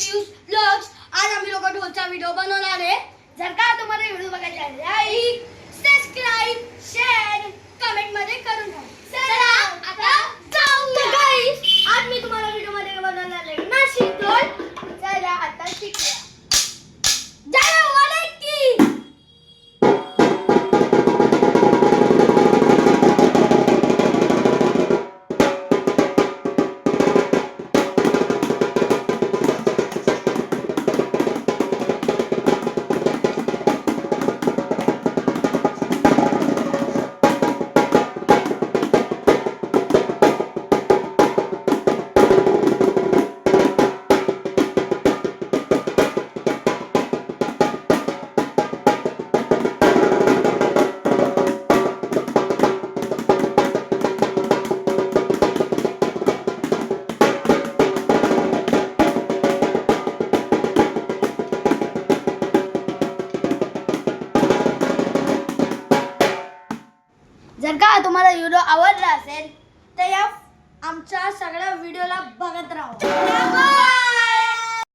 News blogs. आज आम्ही लोक ढोलचा व्हिडिओ बनवणार आहे. जर का तुम्हाला व्हिडिओ बघायचा आहे लाईक सबस्क्राइब शेअर कमेंट मध्ये करून ठेवा. चला आता जाऊया. गाईस आज मी तुम्हाला व्हिडिओ मध्ये बनवणार आहे नाशिक ढोल. चला आता शिकूया. जय वाले की जर का तुम्हाला व्हिडिओ आवडला असेल तर या आमच्या सगळ्या व्हिडिओला बघत राहा.